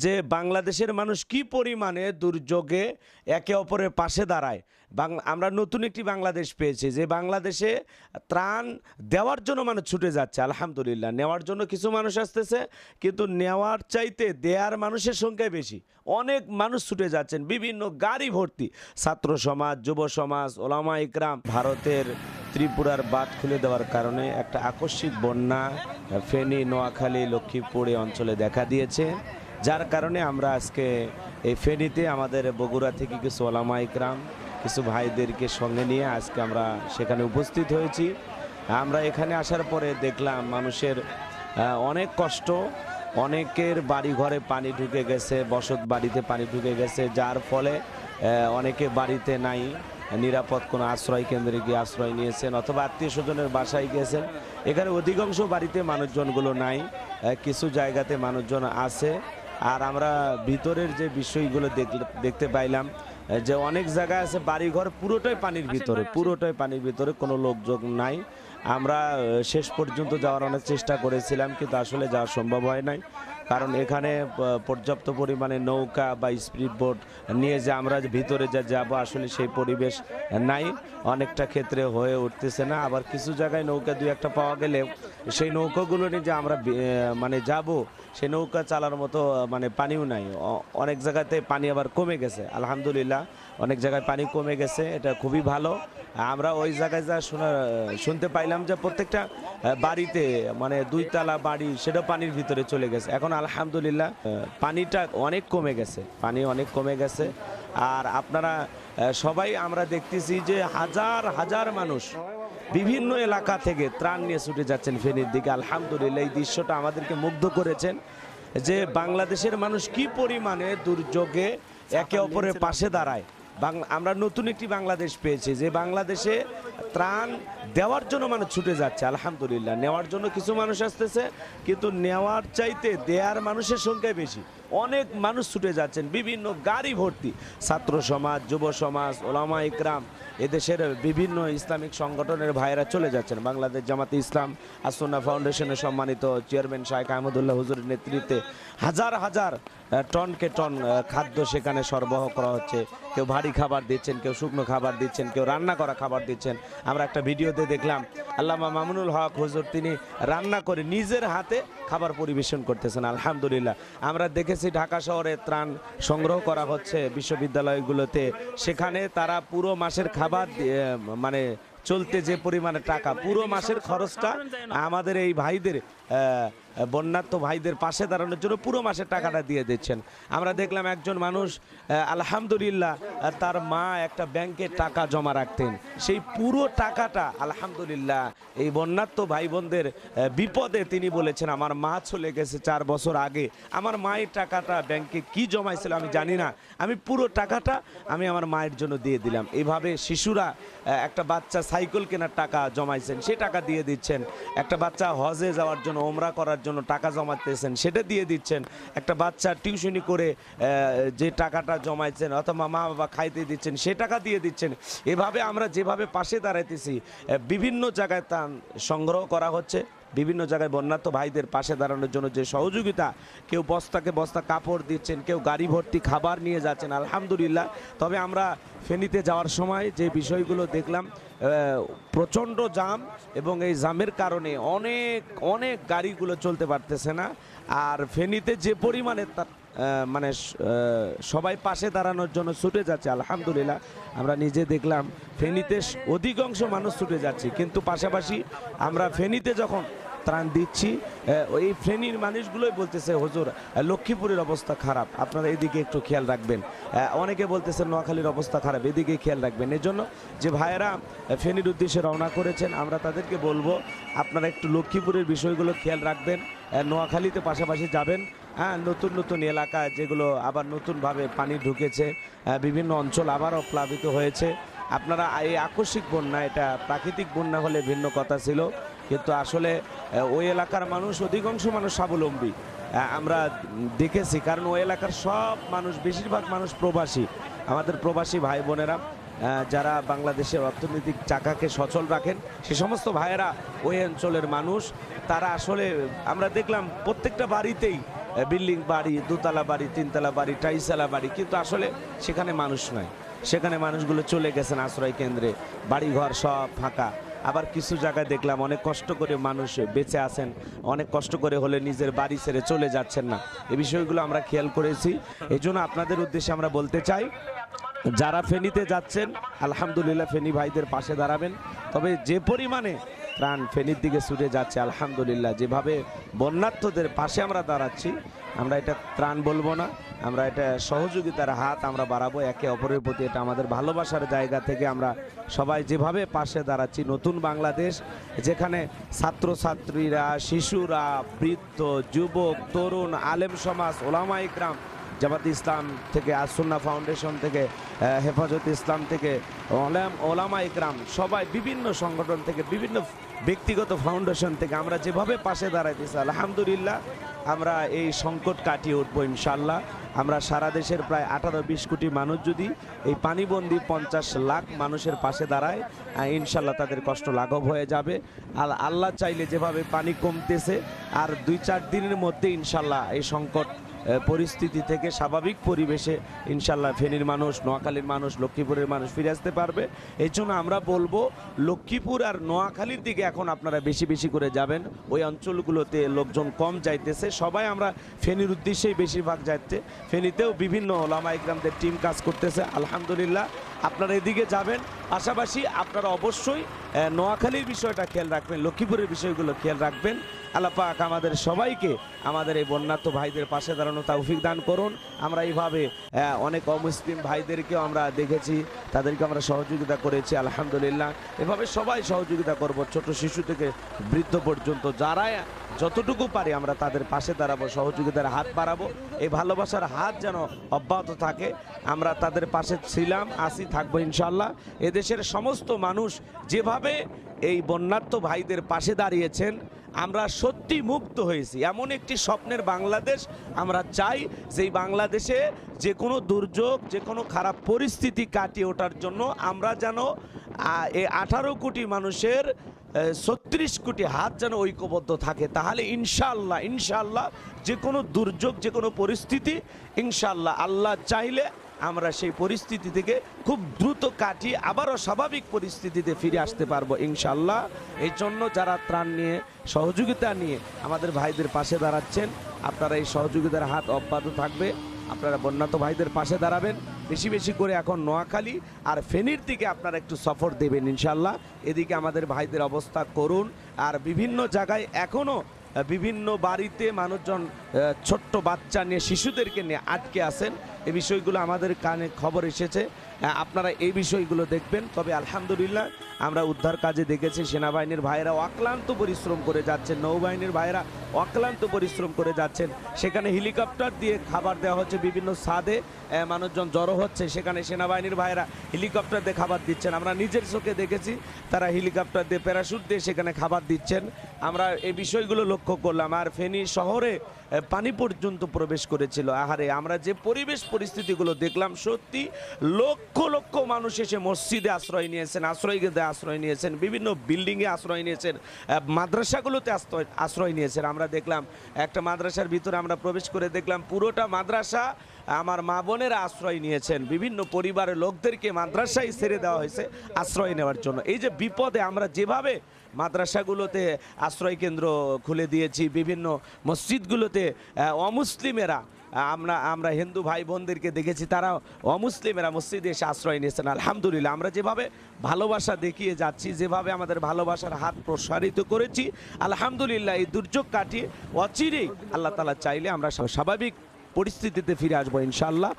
যে বাংলাদেশের মানুষ কি পরিমাণে দুর্যোগে একে অপরের পাশে দাঁড়ায়। আমরা নতুন একটি বাংলাদেশ পেয়েছি, যে বাংলাদেশে ত্রাণ দেওয়ার জন্য মানুষ ছুটে যাচ্ছে। আলহামদুলিল্লাহ, নেওয়ার জন্য কিছু মানুষ আসতেছে, কিন্তু নেওয়ার চাইতে দেয়ার মানুষের সংখ্যাই বেশি। অনেক মানুষ ছুটে যাচ্ছেন, বিভিন্ন গাড়ি ভর্তি, ছাত্র সমাজ, যুব সমাজ, ওলামা ইকরাম। ভারতের ত্রিপুরার বাঁধ খুলে দেওয়ার কারণে একটা আকস্মিক বন্যা ফেনী, নোয়াখালী, লক্ষ্মীপুর এই অঞ্চলে দেখা দিয়েছে, যার কারণে আমরা আজকে এই ফেনীতে আমাদের বগুড়া থেকে কিছু ওলামা ইকরাম, কিছু ভাইদেরকে সঙ্গে নিয়ে আজকে আমরা সেখানে উপস্থিত হয়েছি। আমরা এখানে আসার পরে দেখলাম মানুষের অনেক কষ্ট, অনেকের বাড়ি ঘরে পানি ঢুকে গেছে, বসত বাড়িতে পানি ঢুকে গেছে, যার ফলে অনেকে বাড়িতে নাই, নিরাপদ কোনো আশ্রয় কেন্দ্রে গিয়ে আশ্রয় নিয়েছেন অথবা আত্মীয় স্বজনের বাসায় গিয়েছেন। এখানে অধিকাংশ বাড়িতে মানুষজনগুলো নাই, কিছু জায়গাতে মানুষজন আছে। আর আমরা ভিতরের যে বিষয়গুলো দেখতে পাইলাম যে অনেক জায়গায় আছে বাড়িঘর পুরোটাই পানির ভিতরে, কোনো লোকজন নাই। আমরা শেষ পর্যন্ত যাওয়ার অনেক চেষ্টা করেছিলাম, কিন্তু আসলে যাওয়া সম্ভব হয় নাই, কারণ এখানে পর্যাপ্ত পরিমাণে নৌকা বা স্পিড বোট নিয়ে যে আমরা ভিতরে যাব আসলে সেই পরিবেশ নাই, অনেকটা ক্ষেত্রে হয়ে উঠতেছে না। আবার কিছু জায়গায় নৌকা দুই একটা পাওয়া গেলে সেই নৌকাগুলো নিয়ে যে আমরা যাব, সেই নৌকা চালার মতো পানিও নাই। অনেক জায়গাতে পানি আবার কমে গেছে, আলহামদুলিল্লাহ অনেক জায়গায় পানি কমে গেছে, এটা খুবই ভালো। আমরা ওই জায়গায় যা শুনতে পাইলাম যে প্রত্যেকটা বাড়িতে দুইতলা বাড়ি সেটা পানির ভিতরে চলে গেছে। এখন আলহামদুলিল্লাহ পানিটা অনেক কমে গেছে। আর আপনারা সবাই আমরা দেখতেছি যে হাজার হাজার মানুষ বিভিন্ন এলাকা থেকে ত্রাণ নিয়ে ছুটে যাচ্ছেন ফেনীর দিকে। আলহামদুলিল্লাহ এই দৃশ্যটা আমাদেরকে মুগ্ধ করেছেন, যে বাংলাদেশের মানুষ কি পরিমাণে দুর্যোগে একে অপরের পাশে দাঁড়ায়। আমরা নতুন একটি বাংলাদেশ পেয়েছি, যে বাংলাদেশে ত্রাণ দেওয়ার জন্য মানুষ ছুটে যাচ্ছে। আলহামদুলিল্লাহ, নেওয়ার জন্য কিছু মানুষ আসতেছে, কিন্তু নেওয়ার চাইতে দেয়ার মানুষের সংখ্যাই বেশি। অনেক মানুষ ছুটে যাচ্ছেন, বিভিন্ন গাড়ি ভর্তি, ছাত্র সমাজ, যুব সমাজ, ওলামা ইকরাম, এদেশের বিভিন্ন ইসলামিক সংগঠনের ভাইয়েরা চলে যাচ্ছেন। বাংলাদেশ জামাতে ইসলাম আসুন্নাহ ফাউন্ডেশনের সম্মানিত চেয়ারম্যান শাইখ আহমদুল্লাহ হুজুরের নেতৃত্বে হাজার হাজার টনকে টন খাদ্য সেখানে সরবরাহ করা হচ্ছে। কেউ ভারী খাবার দিচ্ছেন, কেউ শুকনো খাবার দিচ্ছেন, কেউ রান্না করা খাবার দিচ্ছেন। আমরা একটা ভিডিওতে দেখলাম আল্লামা মামুনুল হক হুজুর তিনি রান্না করে নিজের হাতে খাবার পরিবেশন করতেছেন। আলহামদুলিল্লাহ, আমরা দেখেছি ঢাকা শহরে ত্রাণ সংগ্রহ করা হচ্ছে বিশ্ববিদ্যালয়গুলোতে, সেখানে তারা পুরো মাসের খাবার চলতে যে পরিমাণে টাকা, পুরো মাসের খরচটা আমাদের এই ভাইদের বন্যার্থ ভাইদের পাশে দাঁড়ানোর জন্য পুরো মাসের টাকাটা দিয়ে দিচ্ছেন। আমরা দেখলাম একজন মানুষ আলহামদুলিল্লাহ তার মা একটা ব্যাংকে টাকা জমা রাখতেন, সেই পুরো টাকাটা আলহামদুলিল্লাহ এই বন্যার্থ ভাই বোনদের বিপদে তিনি বলেছেন আমার মা চলে গেছে 4 বছর আগে, আমার মায়ের টাকাটা ব্যাংকে কি জমাইছিল আমি জানি না, আমি পুরো টাকাটা আমি আমার মায়ের জন্য দিয়ে দিলাম। এইভাবে শিশুরা, একটা বাচ্চা সাইকেল কেনার টাকা জমাইছেন, সে টাকা দিয়ে দিচ্ছেন। একটা বাচ্চা হজে যাওয়ার জন্য, ওমরা করার জন্য টাকা জমাতেছেন, সেটা দিয়ে দিচ্ছেন। একটা বাচ্চা টিউশনি করে যে টাকাটা জমাইছেন অথবা মা বাবা খাইতে দিচ্ছেন, সে টাকা দিয়ে দিচ্ছেন। এভাবে আমরা যেভাবে পাশে দাঁড়াইতেছি, বিভিন্ন জায়গায় ত্রাণ সংগ্রহ করা হচ্ছে, বিভিন্ন জায়গায় বন্যার্থ ভাইদের পাশে দাঁড়ানোর জন্য যে সহযোগিতা, কেউ বস্তাকে বস্তা কাপড় দিচ্ছেন, কেউ গাড়ি ভর্তি খাবার নিয়ে যাচ্ছেন, আলহামদুলিল্লাহ। তবে আমরা ফেনীতে যাওয়ার সময় যে বিষয়গুলো দেখলাম, প্রচণ্ড জাম, এবং এই জামের কারণে অনেক গাড়িগুলো চলতে পারতেছে না। আর ফেনীতে যে পরিমাণে সবাই পাশে দাঁড়ানোর জন্য ছুটে যাচ্ছে, আলহামদুলিল্লাহ আমরা নিজে দেখলাম ফেনীতে অধিকাংশ মানুষ ছুটে যাচ্ছে। কিন্তু পাশাপাশি আমরা ফেনীতে যখন ত্রাণ দিচ্ছি, ওই ফেনীর মানুষগুলোই বলতেছে হুজুর লক্ষ্মীপুরের অবস্থা খারাপ, আপনারা এদিকে একটু খেয়াল রাখবেন। অনেকে বলতেছেন নোয়াখালীর অবস্থা খারাপ, এদিকে খেয়াল রাখবেন। এজন্য যে ভাইয়েরা ফেনীর উদ্দেশ্যে রওনা করেছেন, আমরা তাদেরকে বলবো আপনারা একটু লক্ষ্মীপুরের বিষয়গুলো খেয়াল রাখবেন, নোয়াখালীতে পাশাপাশি যাবেন। নতুন নতুন এলাকা যেগুলো আবার নতুনভাবে পানি ঢুকেছে, বিভিন্ন অঞ্চল আবারও প্লাবিত হয়েছে। আপনারা এই আকস্মিক বন্যা, এটা প্রাকৃতিক বন্যা হলে ভিন্ন কথা ছিল, কিন্তু আসলে ওই এলাকার মানুষ, অধিকাংশ মানুষ স্বাবলম্বী আমরা দেখেছি, কারণ ওই এলাকার সব মানুষ, বেশিরভাগ মানুষ প্রবাসী। আমাদের প্রবাসী ভাই বোনেরা যারা বাংলাদেশের অর্থনৈতিক চাকাকে সচল রাখেন, সে সমস্ত ভাইয়েরা ওই অঞ্চলের মানুষ, তারা আসলে আমরা দেখলাম প্রত্যেকটা বাড়িতেই বিল্ডিং বাড়ি, দোতলা বাড়ি, তিনতলা বাড়ি, টাইসালা বাড়ি, কিন্তু আসলে সেখানে মানুষ নাই। সেখানে মানুষগুলো চলে গেছেন আশ্রয় কেন্দ্রে, বাড়িঘর সব ফাঁকা। আবার কিছু জায়গায় দেখলাম অনেক কষ্ট করে মানুষ বেঁচে আছেন, অনেক কষ্ট করে হলে নিজের বাড়ি ছেড়ে চলে যাচ্ছেন না। এই বিষয়গুলো আমরা খেয়াল করেছি। এই জন্য আপনাদের উদ্দেশ্যে আমরা বলতে চাই, যারা ফেনীতে যাচ্ছেন আলহামদুলিল্লাহ ফেনী ভাইদের পাশে দাঁড়াবেন। তবে যে পরিমাণে ত্রাণ ফেনীর দিকে ছুটে যাচ্ছে আলহামদুলিল্লাহ, যেভাবে বন্যার্থদের পাশে আমরা দাঁড়াচ্ছি, আমরা এটা ত্রাণ বলবো না, আমরা এটা সহযোগিতার হাত আমরা বাড়াবো একে অপরের প্রতি। এটা আমাদের ভালোবাসার জায়গা থেকে আমরা সবাই যেভাবে পাশে দাঁড়াচ্ছি, নতুন বাংলাদেশ যেখানে ছাত্রছাত্রীরা, শিশুরা, বৃদ্ধ, যুবক, তরুণ, আলেম সমাজ, ওলামা ইকরাম, জামাত ইসলাম থেকে, আসুন্না ফাউন্ডেশন থেকে, হেফাজত ইসলাম থেকে, ওলামা ইকরাম, সবাই বিভিন্ন সংগঠন থেকে, বিভিন্ন ব্যক্তিগত ফাউন্ডেশন থেকে আমরা যেভাবে পাশে দাঁড়াইতেছি আলহামদুলিল্লাহ, আমরা এই সংকট কাটিয়ে উঠবো ইনশাল্লাহ। আমরা সারা দেশের প্রায় 18-20 কোটি মানুষ যদি এই পানিবন্দী 50 লাখ মানুষের পাশে দাঁড়ায়, ইনশাল্লাহ তাদের কষ্ট লাঘব হয়ে যাবে। আর আল্লাহ চাইলে যেভাবে পানি কমতেছে, আর 2-4 দিনের মধ্যে ইনশাল্লাহ এই সংকট পরিস্থিতি থেকে স্বাভাবিক পরিবেশে ইনশাল্লাহ ফেনীর মানুষ, নোয়াখালীর মানুষ, লক্ষ্মীপুরের মানুষ ফিরে আসতে পারবে। এই জন্য আমরা বলবো লক্ষ্মীপুর আর নোয়াখালীর দিকে এখন আপনারা বেশি বেশি করে যাবেন। ওই অঞ্চলগুলোতে লোকজন কম যাইতেছে, সবাই আমরা ফেনীর উদ্দেশ্যেই বেশিরভাগ যাচ্ছে। ফেনীতেও বিভিন্ন ওলামা ইকরামদের টিম কাজ করতেছে আলহামদুলিল্লাহ। আপনারা এদিকে যাবেন, পাশাপাশি আপনারা অবশ্যই নোয়াখালীর বিষয়টা খেয়াল রাখবেন, লক্ষ্মীপুরের বিষয়গুলো খেয়াল রাখবেন। আল্লাহ পাক আমাদের সবাইকে আমাদের এই বন্যার্ত ভাইদের পাশে দাঁড়ানো তৌফিক দান করুন। আমরা এইভাবে অনেক অমুসলিম ভাইদেরকেও আমরা দেখেছি, তাদেরকে আমরা সহযোগিতা করেছি আলহামদুলিল্লাহ। এভাবে সবাই সহযোগিতা করব, ছোট শিশু থেকে বৃদ্ধ পর্যন্ত, যারা যতটুকু পারি আমরা তাদের পাশে দাঁড়াবো, সহযোগিতার হাত বাড়াবো। এই ভালোবাসার হাত যেন অব্যাহত থাকে, আমরা তাদের পাশে ছিলাম, আছি, থাকবো ইনশাল্লাহ। এদেশের সমস্ত মানুষ যেভাবে এই বন্যার্ত ভাইদের পাশে দাঁড়িয়েছেন, আমরা সত্যি মুগ্ধ হয়েছি। এমন একটি স্বপ্নের বাংলাদেশ আমরা চাই, যেই বাংলাদেশে যে কোনো দুর্যোগ, যে কোনো খারাপ পরিস্থিতি কাটিয়ে ওঠার জন্য আমরা যেন এই 18 কোটি মানুষের 36 কোটি হাত যেন ঐক্যবদ্ধ থাকে। তাহলে ইনশাআল্লাহ ইনশাআল্লাহ যে কোনো দুর্যোগ, যে কোনো পরিস্থিতি ইনশাআল্লাহ আল্লাহ চাইলে আমরা সেই পরিস্থিতি থেকে খুব দ্রুত কাটিয়ে আবারও স্বাভাবিক পরিস্থিতিতে ফিরে আসতে পারবো ইনশাআল্লাহ। এই জন্য যারা ত্রাণ নিয়ে, সহযোগিতা নিয়ে আমাদের ভাইদের পাশে দাঁড়াচ্ছেন, আপনারা এই সহযোগিতার হাত অব্যাহত থাকবে। আপনারা বন্যাত ভাইদের পাশে দাঁড়াবেন, বেশি বেশি করে এখন নোয়াখালী আর ফেনীর দিকে আপনারা একটু সফর দেবেন ইনশাআল্লাহ। এদিকে আমাদের ভাইদের অবস্থা করুন। আর বিভিন্ন জায়গায় এখনও বিভিন্ন বাড়িতে মানুষজন ছোট্ট বাচ্চা নিয়ে, শিশুদেরকে নিয়ে আটকে আছেন। এই বিষয়গুলো আমাদের কানে খবর এসেছে, আপনারা এই বিষয়গুলো দেখবেন। তবে আলহামদুলিল্লাহ আমরা উদ্ধার কাজে দেখেছি সেনাবাহিনীর ভাইয়েরা অক্লান্ত পরিশ্রম করে যাচ্ছেন, নৌবাহিনীর ভাইয়েরা অক্লান্ত পরিশ্রম করে যাচ্ছেন। সেখানে হেলিকপ্টার দিয়ে খাবার দেওয়া হচ্ছে, বিভিন্ন ছাদে মানুষজন জড়ো হচ্ছে, সেখানে সেনাবাহিনীর ভাইয়েরা হেলিকপ্টার দিয়ে খাবার দিচ্ছেন। আমরা নিজের চোখে দেখেছি তারা হেলিকপ্টার দিয়ে, প্যারাশুট দিয়ে সেখানে খাবার দিচ্ছেন। আমরা এই বিষয়গুলো লক্ষ্য করলাম। আর ফেনী শহরে পানি পর্যন্ত প্রবেশ করেছিল। আহারে, আমরা যে পরিবেশ পরিস্থিতিগুলো দেখলাম, সত্যি লক্ষ লক্ষ মানুষ এসে মসজিদে আশ্রয় নিয়েছেন, আশ্রয় কেন্দ্রে আশ্রয় নিয়েছেন, বিভিন্ন বিল্ডিংয়ে আশ্রয় নিয়েছেন, মাদ্রাসাগুলোতে আশ্রয় নিয়েছেন। আমরা দেখলাম একটা মাদ্রাসার ভিতরে আমরা প্রবেশ করে দেখলাম পুরোটা মাদ্রাসা আমার মা বোনেরা আশ্রয় নিয়েছেন। বিভিন্ন পরিবারের লোকদেরকে মাদ্রাসায় ছেড়ে দেওয়া হয়েছে আশ্রয় নেওয়ার জন্য। এই যে বিপদে আমরা যেভাবে মাদ্রাসাগুলোতে আশ্রয় কেন্দ্র খুলে দিয়েছি, বিভিন্ন মসজিদগুলোতে অমুসলিমেরা, আমরা হিন্দু ভাই বোনদেরকে দেখেছি তারা অমুসলিমেরা মসজিদে এসে আশ্রয় নিয়েছেন আলহামদুলিল্লাহ। আমরা যেভাবে ভালোবাসা দেখিয়ে যাচ্ছি, যেভাবে আমাদের ভালোবাসার হাত প্রসারিত করেছি আলহামদুলিল্লাহ, এই দুর্যোগ কাটিয়ে অচিরেই আল্লাহ তাআলা চাইলে আমরা স্বাভাবিক পরিস্থিতিতে ফিরে আসবো ইনশাআল্লাহ।